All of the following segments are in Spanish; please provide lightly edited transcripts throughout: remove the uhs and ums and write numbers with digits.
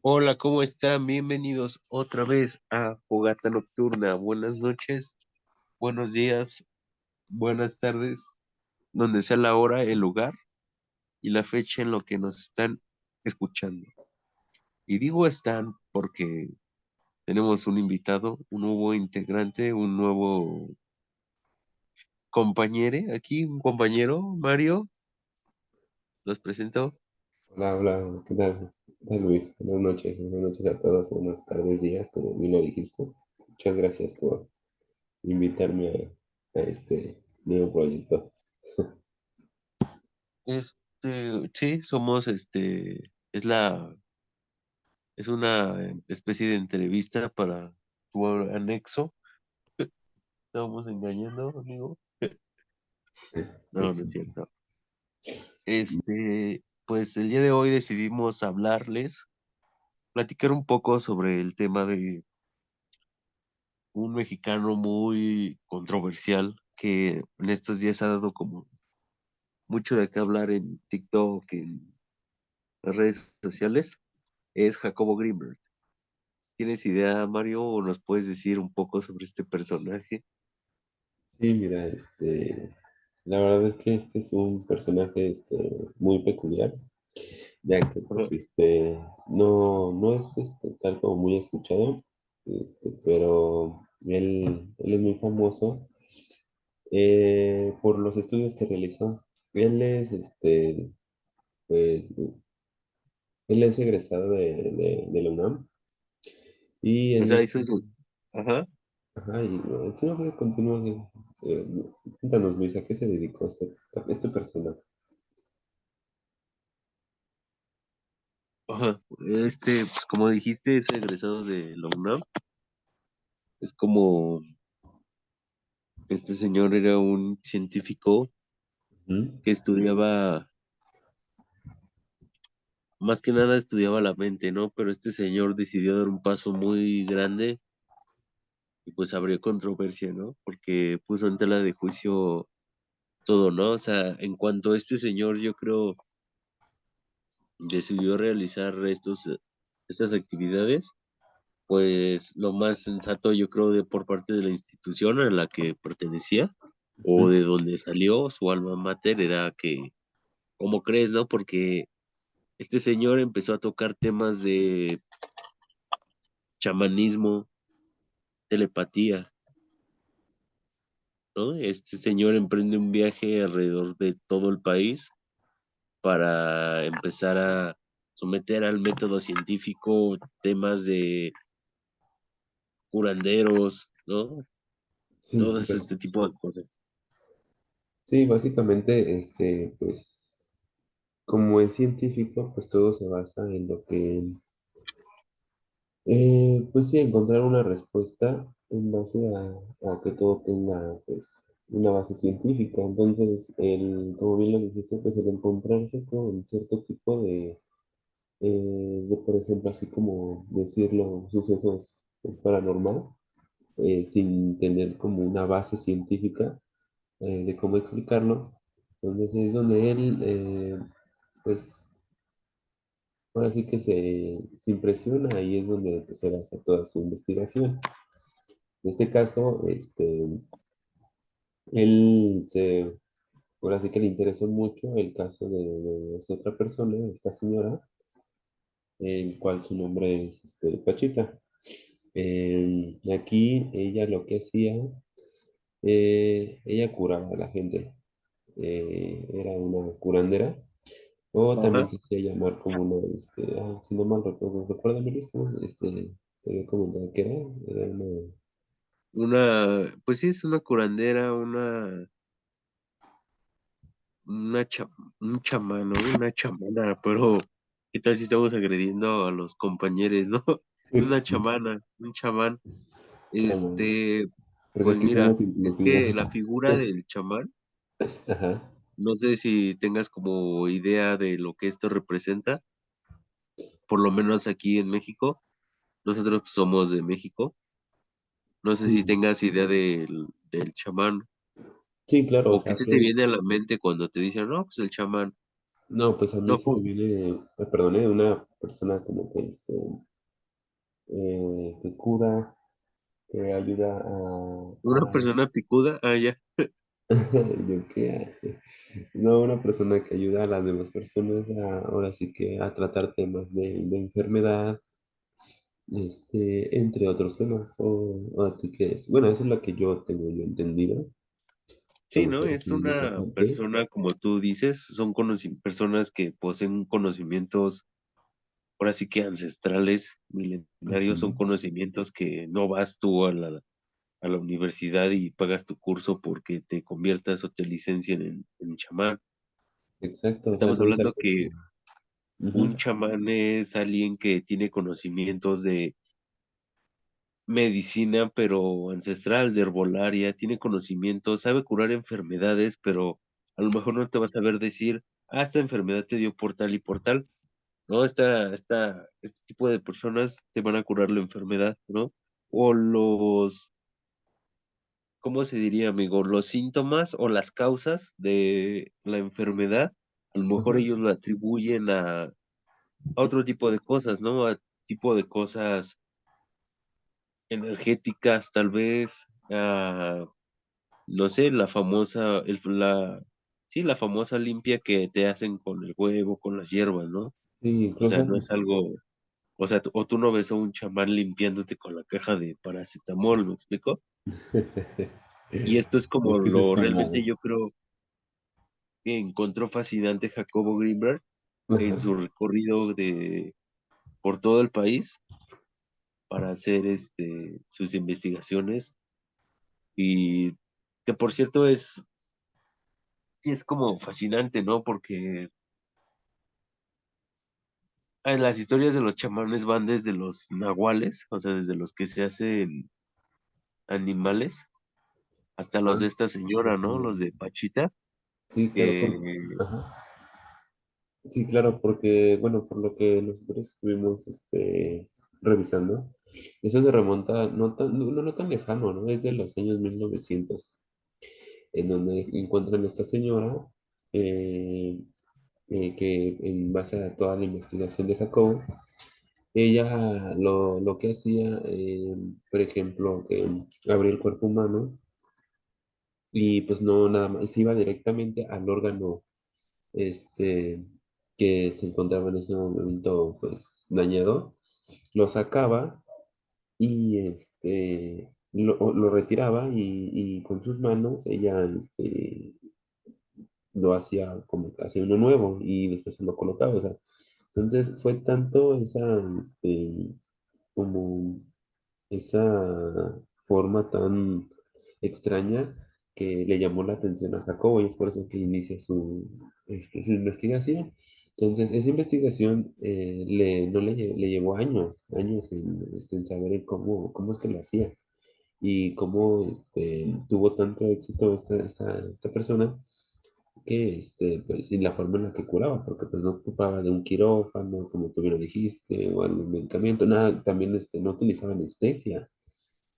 Hola, ¿cómo están? Bienvenidos otra vez a Fogata Nocturna. Buenas noches, buenos días, buenas tardes, donde sea la hora, el lugar y la fecha en lo que nos están escuchando. Y digo están porque tenemos un invitado, un nuevo integrante, un nuevo compañero aquí, un compañero, Mario, los presento. Hola, hola, ¿qué tal? ¿Qué tal, Luis? Buenas noches a todos, buenas tardes, días, como bien lo dijiste. Muchas gracias por invitarme a este nuevo proyecto. Sí, somos es una especie de entrevista para tu anexo. Estábamos engañando, amigo. No, no es Este, cierto. Pues el día de hoy decidimos platicar un poco sobre el tema de un mexicano muy controversial que en estos días ha dado como mucho de qué hablar en TikTok, en las redes sociales, es Jacobo Greenberg. ¿Tienes idea, Mario, o nos puedes decir un poco sobre este personaje? sí, mira, la verdad es que este es un personaje muy peculiar, ya que Ajá. pues no es tal como muy escuchado, pero él es muy famoso por los estudios que realizó. Él es pues él es egresado de la UNAM y O en sea, este, ajá. ajá, y sí, no sé, continúa. eh, Cuéntanos, Luis, ¿a qué se dedicó este personaje? Ajá, pues como dijiste, es egresado de la UNAM. Es como este señor era un científico Ujú. que estudiaba, más que nada estudiaba la mente, ¿no? Pero este señor decidió dar un paso muy grande y pues abrió controversia, ¿no? Porque puso en tela de juicio todo, ¿no? O sea, en cuanto a este señor, yo creo, decidió realizar estas actividades, pues lo más sensato yo creo de por parte de la institución a la que pertenecía o Ujú. de donde salió su alma mater era que, ¿cómo crees, no? Porque este señor empezó a tocar temas de chamanismo, telepatía, ¿no? Este señor emprende un viaje alrededor de todo el país para empezar a someter al método científico temas de curanderos, ¿no? Sí, Todo este tipo de cosas. sí, básicamente, pues, como es científico, pues todo se basa en lo que, pues sí, encontrar una respuesta en base a que todo tenga, pues, una base científica. Entonces, como bien lo dijiste, pues el encontrarse con cierto tipo por ejemplo, así como decirlo, sucesos paranormal, sin tener como una base científica de cómo explicarlo. Entonces es donde él, pues, ahora sí que se impresiona y es donde pues, se basa toda su investigación. En este caso, él se, ahora sí que le interesó mucho el caso de esta otra persona, esta señora, el cual su nombre es Pachita. Aquí ella lo que hacía, ella curaba a la gente, era una curandera, o también Ajá. se hacía llamar como una, si no mal recuerdo, recuérdame Luis, ¿cómo, te había comentado que era una, Pues sí, es una curandera, una cha- un chamán, ¿no? Una chamana, pero ¿qué tal si estamos agrediendo a los compañeros, ¿no? Una sí, chamana, un chamán. chama, Este, porque pues aquí mira, somos es inclusivos. que la figura del chamán, Ajá, no sé si tengas como idea de lo que esto representa, por lo menos aquí en México, nosotros pues, somos de México, no sé si sí, tengas idea del chamán, sí, claro, o o qué sea, se te que viene a la es, mente cuando te dicen, no, pues el chamán. No, pues a mí No, se me viene, perdone, una persona como que, que cura, que ayuda una persona picuda, ah, ya. yo qué, no, una persona que ayuda a las demás personas ahora sí que a tratar temas de enfermedad, entre otros temas, o a ti qué es. Bueno, eso es lo que yo tengo yo entendido, Sí, ¿no? conocer Es así de esa una parte. persona, como tú dices, son personas que poseen conocimientos, ahora sí que ancestrales, milenarios, son Ujú. conocimientos que no vas tú a la universidad y pagas tu curso porque te conviertas o te licencien en chamán. Exacto, o sea, Estamos no es hablando algo que que... Ujú. un chamán es alguien que tiene conocimientos de medicina, pero ancestral, de herbolaria, tiene conocimientos, sabe curar enfermedades, pero a lo mejor no te va a saber decir, ah, esta enfermedad te dio por tal, ¿no? Este tipo de personas te van a curar la enfermedad, ¿no? O ¿cómo se diría, amigo? Los síntomas o las causas de la enfermedad, a lo mejor Ajá. ellos lo atribuyen a otro tipo de cosas, ¿no? A tipo de cosas energéticas, tal vez, no sé, sí, la famosa limpia que te hacen con el huevo, con las hierbas, ¿no? Sí, O sea, incluso... no es algo, o sea, o tú no ves a un chamán limpiándote con la caja de paracetamol, ¿me explico? Y esto es Es como que eso lo está realmente mal. yo creo que encontró fascinante Jacobo Greenberg en Ajá. su recorrido por todo el país para hacer sus investigaciones y que por cierto sí es como fascinante, ¿no? Porque las historias de los chamanes van desde los nahuales, o sea, desde los que se hacen animales, hasta los Ah, de esta señora, ¿no? Los de Pachita, sí, claro, que, ajá. Sí, claro, porque, bueno, por lo que nosotros estuvimos revisando, eso se remonta no tan lejano, ¿no? Es de los años 1900 en donde encuentran a esta señora, eh, que en base a toda la investigación de Jacobo, ella lo que hacía, por ejemplo, que abría el cuerpo humano y pues no nada más, se iba directamente al órgano este, que se encontraba en ese momento pues dañado, lo sacaba y lo retiraba y con sus manos ella lo hacía como que hacía uno nuevo y después se lo colocaba, o sea, entonces fue tanto como esa forma tan extraña que le llamó la atención a Jacobo y es por eso que inicia su investigación. Entonces, esa investigación no le llevó años, años en saber en cómo es que lo hacía y cómo tuvo tanto éxito esta persona que, pues, y la forma en la que curaba, porque pues no ocupaba de un quirófano, como tú bien lo dijiste, o algún medicamento, nada, también no utilizaba anestesia.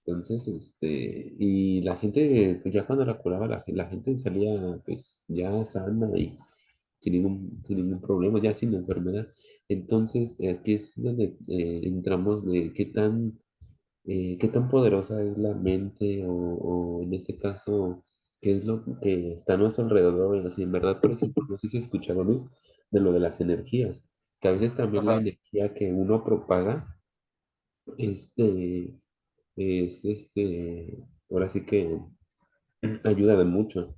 Entonces, y la gente, pues ya cuando la curaba, la gente salía pues ya sana y sin ningún problema, ya sin enfermedad. Entonces, aquí es donde entramos de qué tan poderosa es la mente o en este caso, qué es lo que está a nuestro alrededor. Así, en verdad, por ejemplo, no sé si escucharon Luis, de lo de las energías, que a veces también la ajá, energía que uno propaga, este, ahora sí que ayuda de mucho.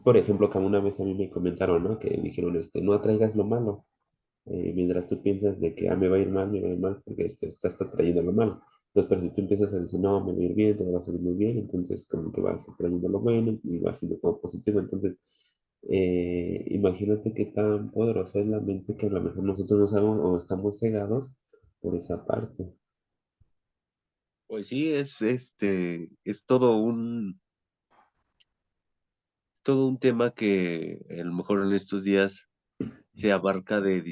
Por ejemplo, que una vez a mí me comentaron, ¿no? Que dijeron, no atraigas lo malo. Mientras tú piensas de que me va a ir mal, me va a ir mal, porque esto estás atrayendo lo malo. Entonces, pero si tú empiezas a decir, no, me va a ir bien, todo va a salir muy bien, entonces como que vas atrayendo lo bueno y vas siendo como positivo. Entonces, imagínate qué tan poderosa es la mente que a lo mejor nosotros no sabemos o estamos cegados por esa parte. pues sí, es todo un tema que a lo mejor en estos días se abarca desde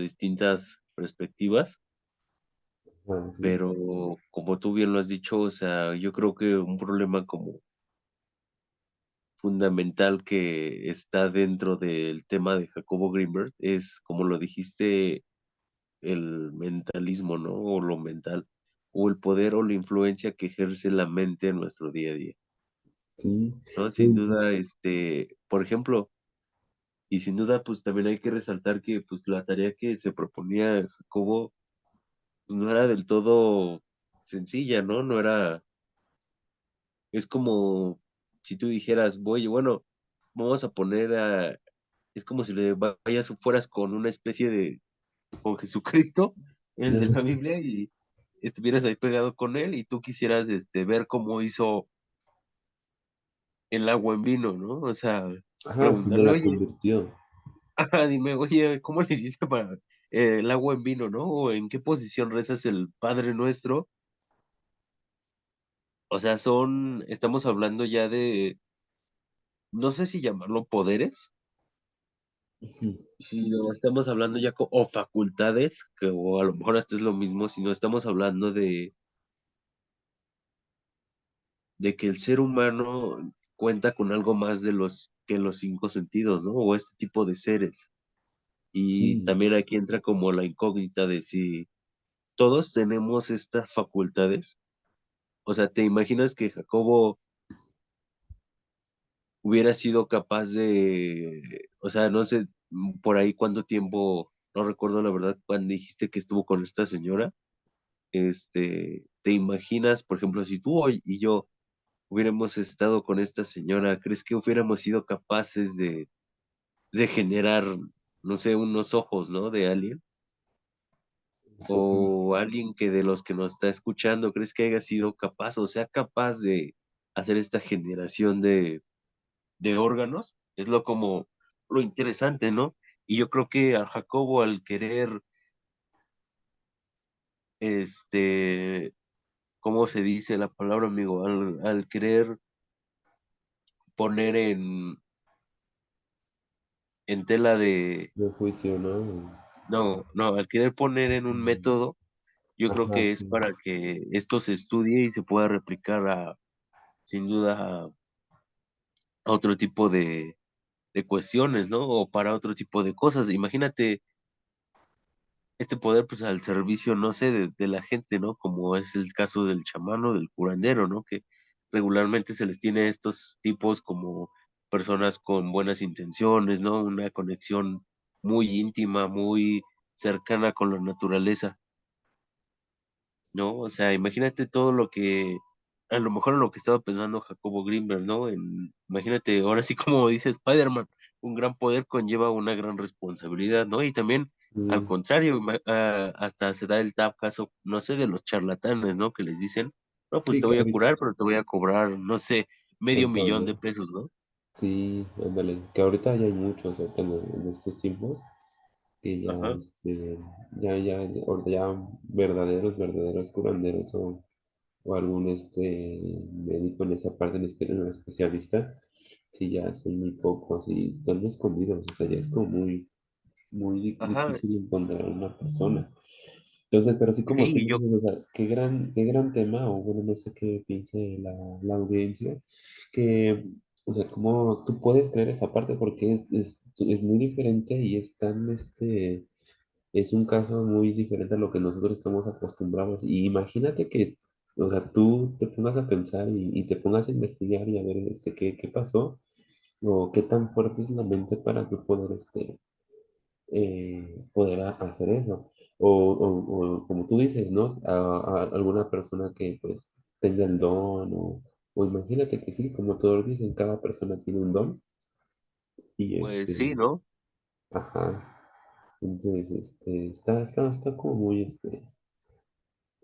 distintas perspectivas, Así es. pero como tú bien lo has dicho, o sea, yo creo que un problema como fundamental que está dentro del tema de Jacobo Greenberg es, como lo dijiste, el mentalismo, ¿no? O lo mental, o el poder o la influencia que ejerce la mente en nuestro día a día, Sí, ¿no? Sin mm, duda, por ejemplo, y sin duda, pues también hay que resaltar que pues la tarea que se proponía Jacobo pues, no era del todo sencilla, ¿no? No era, es como si tú dijeras, voy, bueno, vamos a poner a, es como si le vayas fueras con una especie de, con Jesucristo, el de la Biblia, y estuvieras ahí pegado con él y tú quisieras, ver cómo hizo el agua en vino, ¿no? O sea, ajá, cómo preguntarle, la oye, convirtió. dime, oye, ¿cómo le hiciste para el agua en vino, no? ¿O en qué posición rezas el Padre Nuestro? O sea, estamos hablando ya de, no sé si llamarlo poderes, Ujú. si no estamos hablando ya o facultades, que o a lo mejor hasta es lo mismo, si no estamos hablando de que el ser humano cuenta con algo más de los que los cinco sentidos, ¿no? O este tipo de seres. Y Sí, también aquí entra como la incógnita de si todos tenemos estas facultades. O sea, ¿te imaginas que Jacobo hubiera sido capaz de, o sea, no sé por ahí cuánto tiempo, no recuerdo la verdad, cuando dijiste que estuvo con esta señora, ¿te imaginas, por ejemplo, si tú y yo hubiéramos estado con esta señora, ¿crees que hubiéramos sido capaces de generar, no sé, unos ojos, ¿no? De alguien? eso que- O alguien que de los que nos está escuchando, ¿crees que haya sido capaz o sea capaz de hacer esta generación de órganos? Es lo como lo interesante, ¿no? Y yo creo que a Jacobo al querer, ¿cómo se dice la palabra, amigo? Al querer poner en tela de, de juicio, ¿no? no, no, al querer poner en un Mm, método, yo creo ajá, que es sí, para que esto se estudie y se pueda replicar sin duda, a otro tipo de cuestiones, ¿no? O para otro tipo de cosas. Imagínate este poder, pues, al servicio, no sé, de la gente, ¿no? Como es el caso del chamano, del curandero, ¿no? Que regularmente se les tiene a estos tipos como personas con buenas intenciones, ¿no? Una conexión muy íntima, muy cercana con la naturaleza, ¿no? O sea, imagínate todo lo que, a lo mejor lo que estaba pensando Jacobo Greenberg, ¿no? Imagínate, ahora sí como dice Spider-Man, un gran poder conlleva una gran responsabilidad, ¿no? Y también, al sí, contrario, hasta se da el caso, no sé, de los charlatanes, ¿no? Que les dicen, no, pues sí, te que voy a ahorita, curar, pero te voy a cobrar, no sé, medio tanto, millón de ¿no? pesos, ¿no? Sí, ándale, que ahorita ya hay muchos, ahorita en estos tiempos, que ya, Ajá, ahorita ya verdaderos curanderos o algún médico en esa parte, en un especialista, sí, ya son muy pocos y están muy escondidos, o sea, ya es como muy ajá, difícil encontrar una persona. Entonces, pero sí como tú sí, yo, dices, o sea, qué gran tema, o bueno, no sé qué piense la audiencia, que, o sea, cómo tú puedes creer esa parte porque es muy diferente y es tan, es un caso muy diferente a lo que nosotros estamos acostumbrados. Y imagínate que, o sea, tú te pongas a pensar y te pongas a investigar y a ver, qué pasó, o qué tan fuerte es la mente para tú poder, poder hacer eso. O como tú dices, ¿no? A alguna persona que pues tenga el don o imagínate que sí, como todos dicen, cada persona tiene un don y pues sí, ¿no? ajá, entonces, está como muy, sí,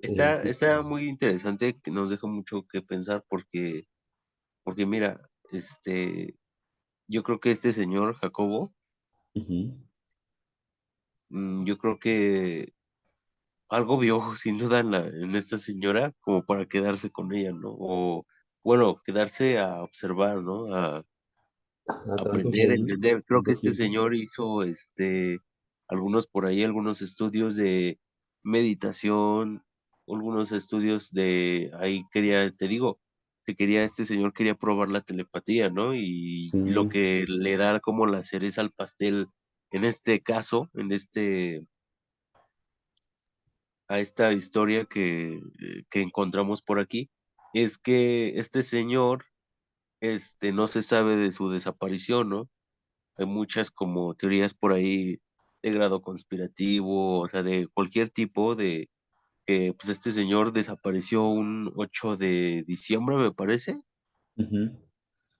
Está muy interesante, que nos deja mucho que pensar porque mira, yo creo que este señor Jacobo, ujú, yo creo que algo vio sin duda en esta señora como para quedarse con ella, ¿no? O bueno, quedarse a observar, ¿no? A a tantos aprender, a años, entender. Creo que tanto este tiempo, señor hizo algunos por ahí, algunos estudios de meditación, algunos estudios de, ahí quería, te digo. este señor quería probar la telepatía, ¿no? Y lo Sí. que le da como la cereza al pastel, en este caso, a esta historia que encontramos por aquí, es que este señor, no se sabe de su desaparición, ¿no? Hay muchas como teorías por ahí de grado conspirativo, o sea, de cualquier tipo de que pues este señor desapareció un 8 de diciembre, me parece, Ujú.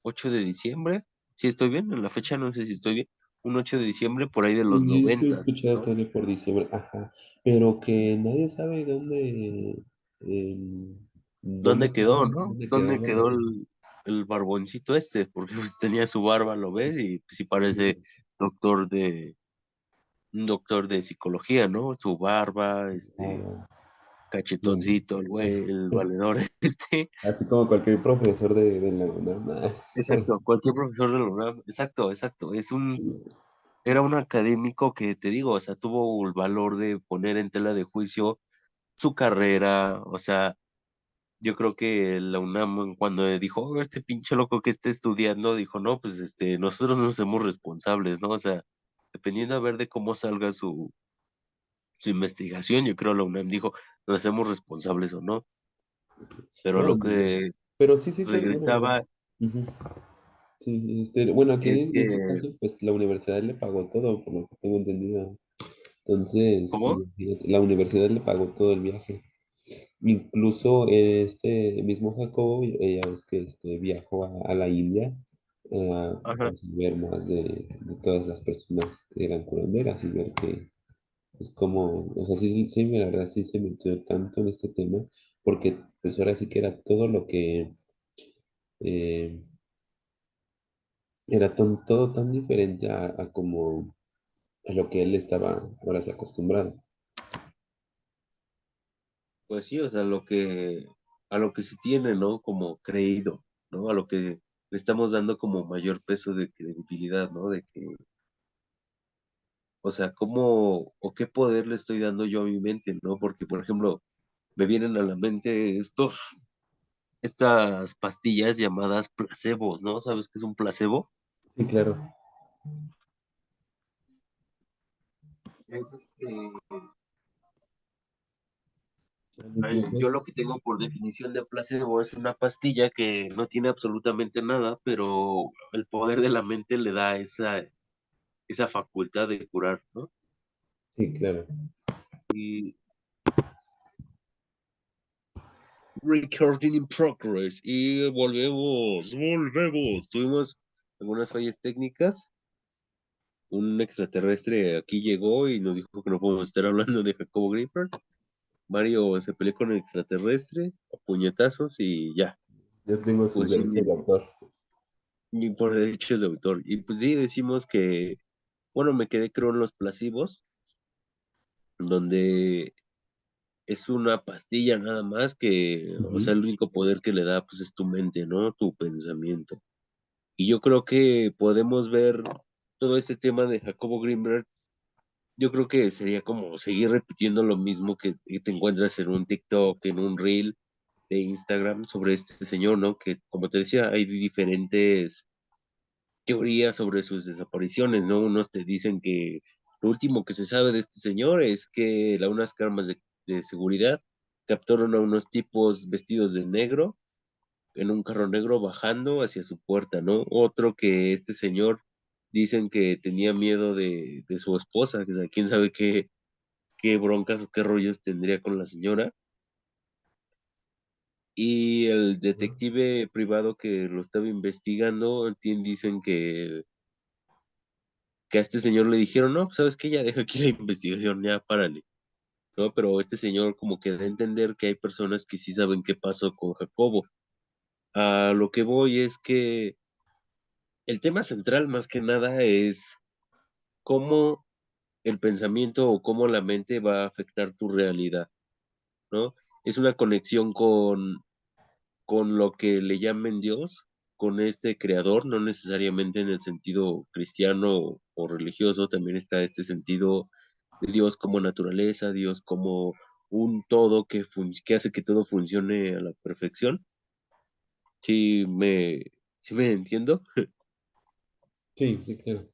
8 de diciembre, si estoy bien, en la fecha no sé si estoy bien, un 8 de diciembre por ahí de los Sí, es que he noventas, escuchado ¿no? que por diciembre, ajá, pero que nadie sabe em, dónde ¿Dónde estaba, quedó, no? dónde ¿Dónde quedó. quedó el barboncito este? Porque pues tenía su barba, lo ves, y pues, sí parece Sí, doctor de, un doctor de psicología, ¿no? Su barba, ah, sí. cachetoncito, el güey, el valedor, este. Así como cualquier profesor de la UNAM. Exacto, cualquier profesor de la UNAM, exacto, exacto, era un académico que te digo, o sea, tuvo el valor de poner en tela de juicio su carrera, o sea, yo creo que la UNAM cuando dijo, "Oh, este pinche loco que esté estudiando", dijo, no, pues nosotros nos hacemos responsables, ¿no? O sea, dependiendo a ver de cómo salga su investigación, yo creo la UNAM dijo, nos hacemos responsables o no, pero No, lo que pero sí, sí, bueno, regresaba ujú. Sí, bueno, aquí es en este que, caso, pues la universidad le pagó todo, por lo que tengo entendido. Entonces, ¿cómo? imagínate, la universidad le pagó todo el viaje. Incluso este mismo Jacobo, ella es que viajó a la India Ajá. a saber más de todas las personas que eran curanderas y ver que, pues como, o sea, sí, sí, la verdad sí se metió tanto en este tema, porque pues ahora sí que era todo lo que eh, era todo tan diferente a como a lo que él estaba ahora sí acostumbrado. Pues sí, o sea, a lo que se tiene, ¿no? Como creído, ¿no? A lo que le estamos dando como mayor peso de credibilidad, ¿no? De que, o sea, cómo o qué poder le estoy dando yo a mi mente, ¿no? Porque, por ejemplo, me vienen a la mente estas pastillas llamadas placebos, ¿no? ¿Sabes qué es un placebo? Sí, claro. Es yo lo Alucinógenos. que tengo por definición de placebo es una pastilla que no tiene absolutamente nada, pero el poder de la mente le da esa facultad de curar, ¿no? Sí, claro. Y recording in progress. Y volvemos. Tuvimos algunas fallas técnicas. Un extraterrestre aquí llegó y nos dijo que no podemos estar hablando de Jacobo Gripper. Mario se peleó con el extraterrestre a puñetazos y ya. Yo tengo sus Pues sí, derechos de autor. y por derechos de autor. Y pues sí, decimos que, bueno, me quedé creo en los placebos, donde es una pastilla nada más que, o sea, Ujú. el único poder que le da pues es tu mente, ¿no? Tu pensamiento. Y yo creo que podemos ver todo este tema de Jacobo Greenberg. Yo creo que sería como seguir repitiendo lo mismo que te encuentras en un TikTok, en un reel de Instagram sobre este señor, ¿no? Que como te decía, hay diferentes teorías sobre sus desapariciones, ¿no? Unos te dicen que lo último que se sabe de este señor es que unas cámaras de seguridad captaron a unos tipos vestidos de negro en un carro negro bajando hacia su puerta, ¿no? Otro que este señor dicen que tenía miedo de su esposa, que o sea, quién sabe qué broncas o qué rollos tendría con la señora. Y el detective privado que lo estaba investigando, dicen que a este señor le dijeron, no, pues, sabes qué, ya deja aquí la investigación, ya párale, ¿no? Pero este señor como que da a entender que hay personas que sí saben qué pasó con Jacobo. A lo que voy es que el tema central más que nada es cómo el pensamiento o cómo la mente va a afectar tu realidad, ¿no? Es una conexión con lo que le llamen Dios, con este creador, no necesariamente en el sentido cristiano o religioso, también está este sentido de Dios como naturaleza, Dios como un todo que hace que todo funcione a la perfección. Sí me, sí me entiendo. Sí, sí, claro.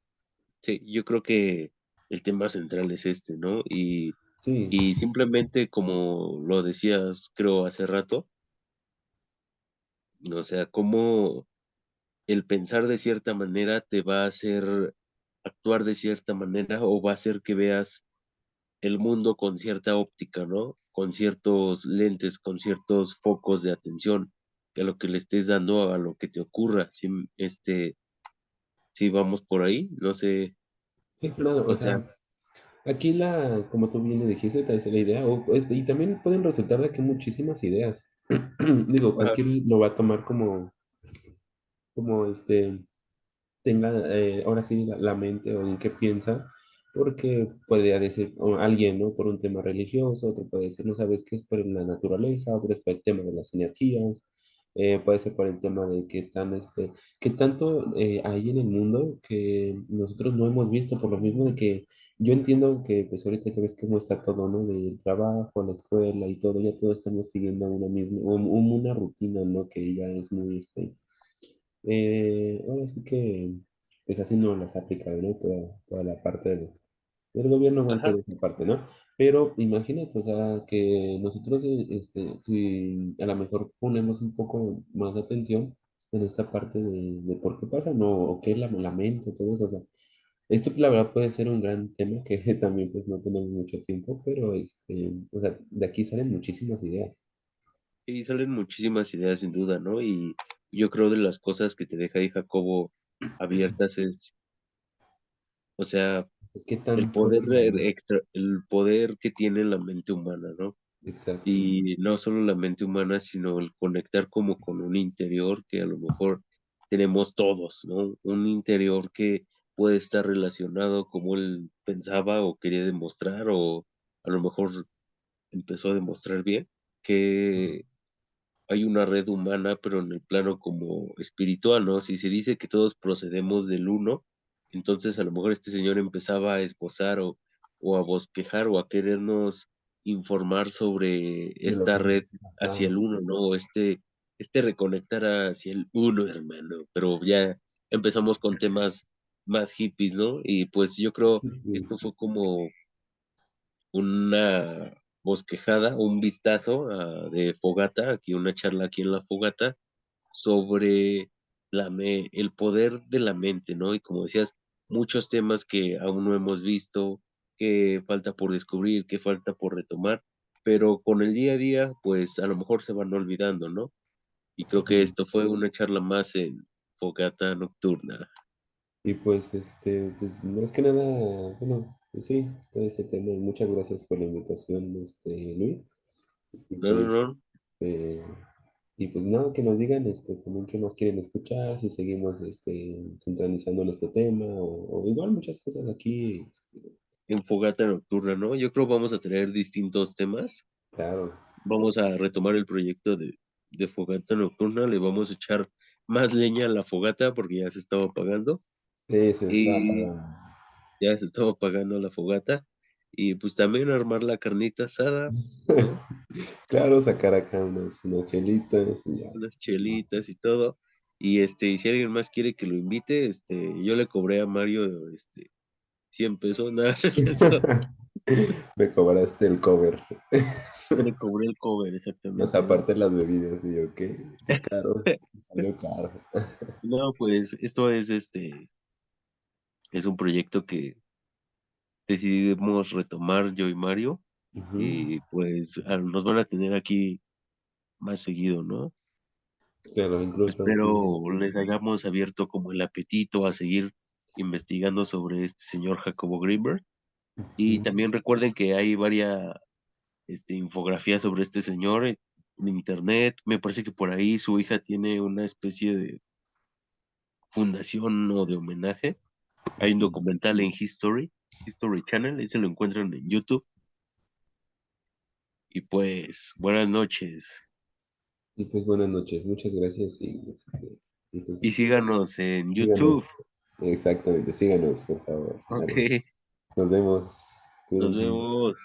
Sí, yo creo que el tema central es este, ¿no? Sí, Y simplemente como lo decías, creo, hace rato, o sea, cómo el pensar de cierta manera te va a hacer actuar de cierta manera o va a hacer que veas el mundo con cierta óptica, ¿no? Con ciertos lentes, con ciertos focos de atención, que a lo que le estés dando a lo que te ocurra. Si vamos por ahí, no sé, sí, claro. O o sea, sea, aquí como tú bien le dijiste, te dice la idea, y también pueden resultar de que muchísimas ideas. Digo, ajá, cualquiera lo va a tomar como tenga ahora sí la mente o en qué piensa, porque puede decir alguien, ¿no? Por un tema religioso, otro puede decir, no sabes qué es por la naturaleza, otro es por el tema de las energías, puede ser por el tema de qué tanto hay en el mundo que nosotros no hemos visto, por lo mismo de que yo entiendo que pues ahorita ya ves cómo está todo, ¿no? Del trabajo, la escuela y todo, ya todos estamos siguiendo una misma, una rutina, ¿no? Que ya es muy, ahora sí que, pues así no las aplica, ¿no? Toda la parte del gobierno va en ajá, toda esa parte, ¿no? Pero imagínate, o sea, que nosotros, si a lo mejor ponemos un poco más de atención en esta parte de por qué pasa, ¿no? O qué es la mente, todo eso, o sea, esto la verdad puede ser un gran tema que también pues no tenemos mucho tiempo, pero o sea, de aquí salen muchísimas ideas. y salen muchísimas ideas sin duda, ¿no? Y yo creo de las cosas que te deja ahí Jacobo abiertas es, o sea, ¿Qué tan fuerte es la mente? el poder que tiene la mente humana, ¿no? Exacto. Y no solo la mente humana, sino el conectar como con un interior que a lo mejor tenemos todos, ¿no? Un interior que puede estar relacionado como él pensaba o quería demostrar o a lo mejor empezó a demostrar bien, que hay una red humana, pero en el plano como espiritual, ¿no? Si se dice que todos procedemos del uno, entonces a lo mejor este señor empezaba a esbozar o a bosquejar o a querernos informar sobre De lo esta que red es. hacia el uno, ¿no? O este reconectar hacia el uno, hermano. Pero ya empezamos con temas más hippies, ¿no? Y pues yo creo que esto fue como una bosquejada, un vistazo de fogata, aquí una charla aquí en la fogata, sobre el poder de la mente, ¿no? Y como decías, muchos temas que aún no hemos visto, que falta por descubrir, que falta por retomar, pero con el día a día, pues a lo mejor se van olvidando, ¿no? Y creo que Sí, esto fue una charla más en fogata nocturna. y pues, pues más que nada, bueno, pues sí, todo ese tema, y muchas gracias por la invitación, Luis, y No, no, pues, no, eh, y pues nada, que nos digan, también qué más quieren escuchar, si seguimos, centralizando en este tema, o igual muchas cosas aquí, en fogata nocturna, ¿no? Yo creo vamos a tener distintos temas. claro, Vamos a retomar el proyecto de fogata nocturna, le vamos a echar más leña a la fogata porque ya se estaba apagando sí, se estaba y apagando. ya se estaba apagando la fogata y pues también armar la carnita asada, ¿no? Claro, sacar acá unas chelitas y ya. Unas chelitas y todo. Y si alguien más quiere que lo invite, yo le cobré a Mario 100 pesos, nada, no es cierto. Me cobraste el cover. Le cobré el cover, Más exactamente, ¿no? aparte las bebidas, y yo, qué caro, me salió caro. No, pues esto es un proyecto que decidimos retomar yo y Mario. Ujú. Y pues nos van a tener aquí más seguido, ¿no? Claro, incluso sí. Espero les hayamos abierto como el apetito a seguir investigando sobre este señor Jacobo Greenberg. Y Ujú. también recuerden que hay varias infografías sobre este señor en internet. Me parece que por ahí su hija tiene una especie de fundación o de homenaje. Hay un documental en History Channel, y se lo encuentran en YouTube. Y pues, buenas noches. Y pues buenas noches, muchas gracias y Y pues síganos en síganos, YouTube. exactamente, síganos, por favor. Ok, Nos vemos, nos cuídense. vemos.